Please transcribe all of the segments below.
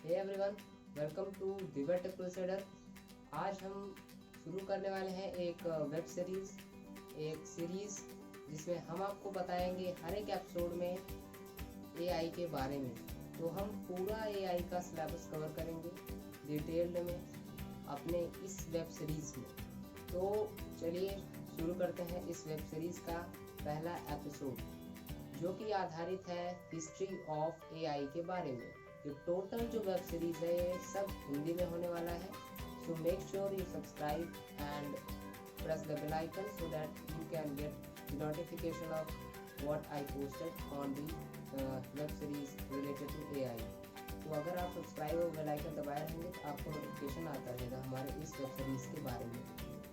Hey everyone, welcome to Divya tech crusader. आज हम शुरू करने वाले हैं एक वेब सीरीज जिसमें हम आपको बताएंगे हर एक एपिसोड में एआई के बारे में। तो हम पूरा एआई का सिलेबस कवर करेंगे डिटेल्ड में अपने इस वेब सीरीज में। तो चलिए शुरू करते हैं इस वेब सीरीज का पहला एपिसोड, जो कि आधारित है हिस्ट्री ऑफ एआई के बारे में। ये टोटल जो वेब सीरीज है ये सब हिंदी में होने वाला है। So make sure you subscribe and press the bell icon so that you can get the notification of what I posted on the web series related to AI. तो अगर आप सब्सक्राइब और बेल आइकन दबाए रहेंगे तो आपको notification आता रहेगा हमारे इस वेब सीरीज के बारे में।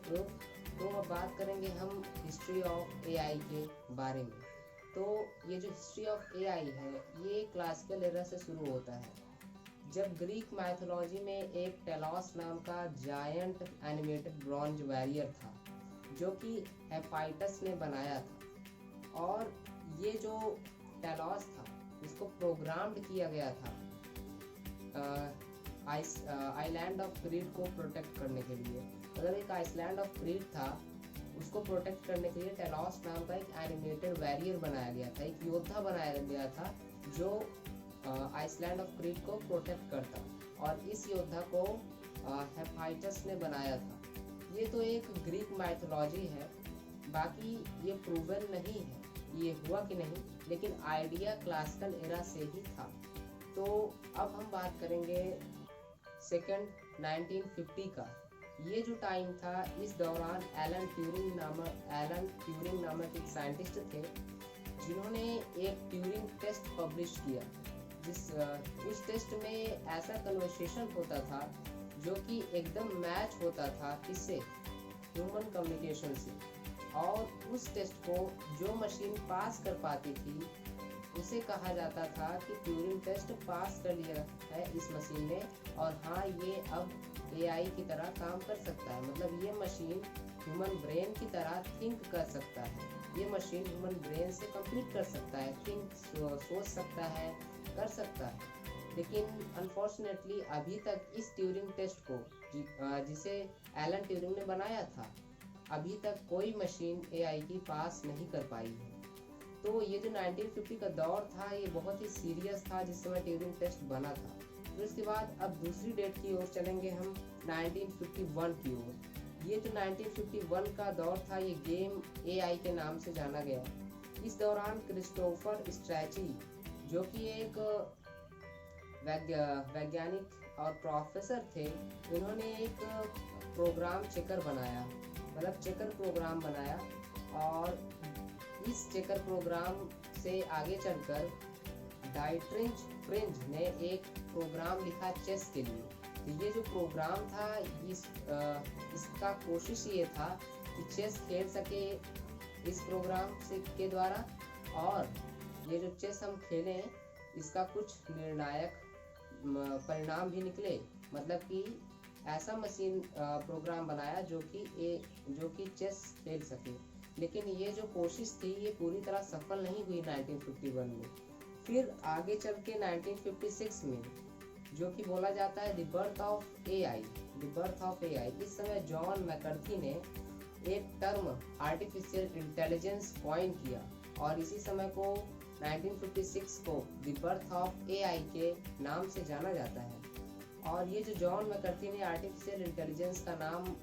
तो अब बात करेंगे हम हिस्ट्री ऑफ एआई के बारे में। तो ये जो हिस्ट्री ऑफ एआई है ये क्लासिकल एरा से शुरू होता है, जब ग्रीक माइथोलॉजी में एक टेलॉस नाम का जायंट एनिमेटेड ब्रॉन्ज वॉरियर था जो कि हेफाइस्टस ने बनाया था। और ये जो टेलॉस था इसको प्रोग्राम्ड किया गया था आइलैंड ऑफ क्रीट को प्रोटेक्ट करने के लिए। मतलब एक आइलैंड ऑफ क्रीट था, उसको प्रोटेक्ट करने के लिए टेलॉस नाम का एक एनिमेटेड वॉरियर बनाया गया था, एक योद्धा बनाया गया था जो आइसलैंड ऑफ क्रीट को प्रोटेक्ट करता। और इस योद्धा को हेफाइस्टस ने बनाया था। ये तो एक ग्रीक माइथोलॉजी है, बाकी ये प्रूवन नहीं है ये हुआ कि नहीं, लेकिन आइडिया क्लासिकल एरा से ही था। तो अब हम बात करेंगे सेकंड 1950 का। ये जो टाइम था, इस दौरान एलन ट्यूरिंग नामक एक साइंटिस्ट थे जिन्होंने एक ट्यूरिंग टेस्ट पब्लिश किया। उस टेस्ट में ऐसा कन्वर्सेशन होता था जो कि एकदम मैच होता था किससे, ह्यूमन कम्युनिकेशन से। और उस टेस्ट को जो मशीन पास कर पाती थी उसे कहा जाता था कि ट्यूरिंग टेस्ट पास कर लिया है इस मशीन ने, और हाँ ये अब एआई की तरह काम कर सकता है। मतलब ये मशीन ह्यूमन ब्रेन की तरह थिंक कर सकता है, ये मशीन ह्यूमन ब्रेन से कंप्लीट कर सकता है, सोच सकता है, कर सकता है। लेकिन अनफॉर्चुनेटली अभी तक इस ट्यूरिंग टेस्ट को जिसे एलन ट्यूरिंग ने बनाया था, अभी तक कोई मशीन एआई की पास नहीं कर पाई है। तो ये जो 1950 का दौर था ये बहुत ही सीरियस था जिस समय ट्यूरिंग टेस्ट बना था। फिर उसके बाद अब दूसरी डेट की ओर चलेंगे हम 1951 की ओर। ये जो 1951 का दौर था ये गेम एआई के नाम से जाना गया। इस दौरान क्रिस्टोफर स्ट्रैची जो कि एक वैज्ञानिक और प्रोफेसर थे, उन्होंने एक प्रोग्राम चेकर बनाया, मतलब चेकर प्रोग्राम बनाया। और इस चेकर प्रोग्राम से आगे चलकर डाइटरिंच फ्रिंज ने एक प्रोग्राम लिखा चेस के लिए। तो ये जो प्रोग्राम था इसका कोशिश ये था कि चेस खेल सके इस प्रोग्राम के द्वारा, और ये जो चेस हम खेलें इसका कुछ निर्णायक परिणाम भी निकले। मतलब कि ऐसा मशीन प्रोग्राम बनाया जो कि चेस खेल सके। लेकिन ये जो कोशिश थी ये पूरी तरह सफल नहीं हुई 1951 में। फिर आगे चल के 1956 में, जो कि बोला जाता है द बर्थ ऑफ एआई, इस समय जॉन मैकर्थी ने एक टर्म आर्टिफिशियल इंटेलिजेंस कॉइन किया, और इसी समय को 1956 को द बर्थ ऑफ एआई के नाम से जाना जाता है। और ये जो जॉन मैकर्थी ने आर्टिफिशियल इंटेलिजेंस का नाम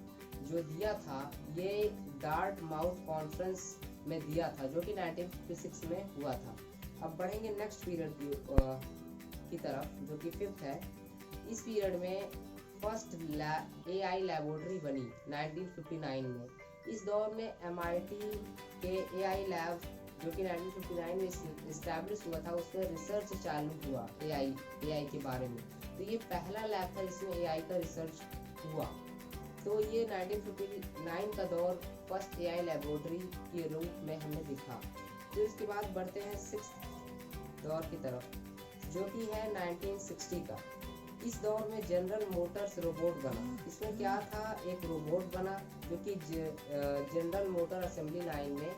जो दिया था ये डार्टमाउथ कॉन्फ्रेंस में दिया था, जो कि 1956 में हुआ था। अब बढ़ेंगे नेक्स्ट पीरियड की तरफ, जो कि 5th है। इस पीरियड में फर्स्ट एआई लैबोरेटरी बनी 1959 में। इस दौर में MIT के एआई लैब जो कि 1959 में इस्टेब्लिश हुआ था, उस पर रिसर्च चालू हुआ एआई के बारे में। तो ये पहला लैब था जिसमें एआई का रिसर्च हुआ। तो ये 1959 का दौर फर्स्ट एआई लैबोरेटरी के रूप में हमें दिखा। फिर इसके बाद बढ़ते हैं 6th दौर की तरफ, जो कि है 1960 का। इस दौर में जनरल मोटर्स रोबोट बना। इसमें क्या था, एक रोबोट बना जो कि जनरल मोटर असेंबली लाइन में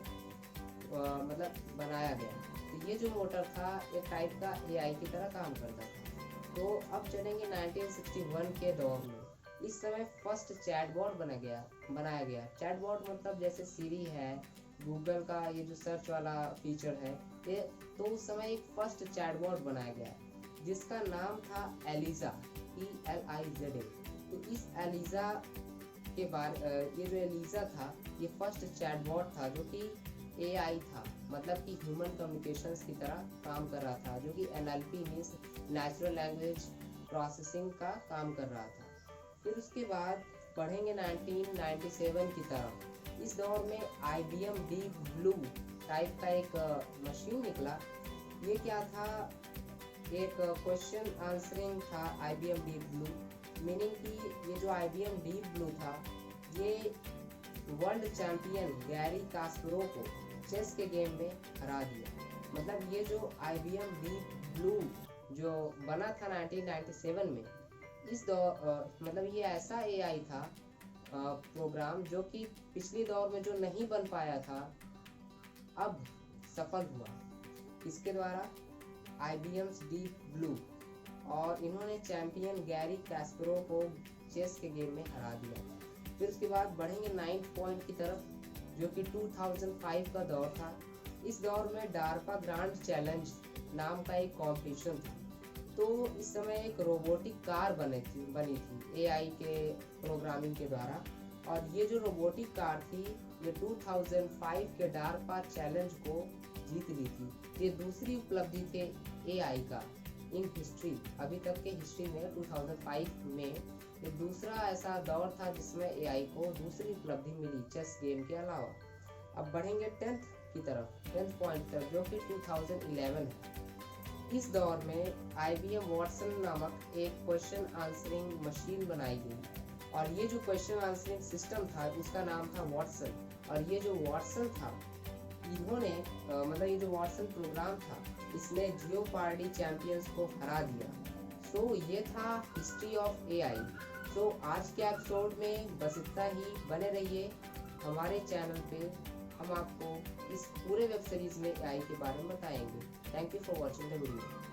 मतलब बनाया गया। तो ये जो मोटर था एक टाइप का एआई की तरह काम करता था। तो अब चलेंगे 1961 के दौर में। इस समय फर्स्ट चैटबॉट बनाया गया। चैटबॉट मतलब जैसे सीरी है, गूगल का ये जो सर्च वाला फीचर है, ये तो उस समय एक फर्स्ट चैटबॉट बनाया गया जिसका नाम था एलिजा, ELIZA। तो इस एलिजा के ये जो एलिजा था ये फर्स्ट चैटबॉट था जो कि AI था, मतलब कि ह्यूमन कम्युनिकेशंस की तरह काम कर रहा था, जो कि NLP means natural language processing का काम कर रहा था। फिर उसके बाद बढ़ेंगे 1997 की तरफ। इस दौर में IBM डीप ब्लू टाइप का एक मशीन निकला। ये क्या था, एक क्वेश्चन आंसरिंग था IBM डीप ब्लू, मीनिंग कि ये जो IBM डीप ब्लू था ये वर्ल्ड चैंपियन गैरी कास्परोव को चेस के गेम में हरा दिया। मतलब ये जो IBM डीप ब्लू जो बना था 1997 में, इस मतलब ये ऐसा AI था प्रोग्राम जो कि पिछले दौर में जो नहीं बन पाया था अब सफल हुआ। इसके द्वारा IBM डीप ब्लू, और इन्होंने चैंपियन गैरी कास्परोव को चेस के गेम में हरा दिया। फिर उसके बाद बढ़ेंगे 9th पॉइंट की तरफ, जो कि 2005 का दौर था। इस दौर में डार्पा ग्रांड चैलेंज नाम का एक कॉम्पिटिशन था। तो इस समय एक रोबोटिक कार बनी थी AI के प्रोग्रामिंग के द्वारा, और ये जो रोबोटिक कार थी ये 2005 के डार्पा चैलेंज को जीत ली थी। ये दूसरी उपलब्धि थे AI का इन हिस्ट्री, अभी तक के हिस्ट्री में 2005 में ये दूसरा ऐसा दौर था जिसमें AI को दूसरी उपलब्धि मिली चेस गेम के अलावा। अब बढ़ेंगे 10th की तरफ, 10th पॉइंट तक, जो कि 2011 है। इस दौर में IBM वॉटसन नामक एक क्वेश्चन आंसरिंग मशीन बनाई गई, और ये जो क्वेश्चन आंसरिंग सिस्टम था उसका नाम था वॉटसन। और ये जो वॉटसन था, इन्होंने मतलब ये जो वॉटसन प्रोग्राम था इसने जियोपार्डी चैंपियंस को हरा दिया। सो ये था हिस्ट्री ऑफ AI। सो आज के एपिसोड में बस इतना ही। बने रहिए हमारे चैनल पे, हम आपको इस पूरे वेब सीरीज में AI के बारे में बताएंगे। Thank you for watching the video.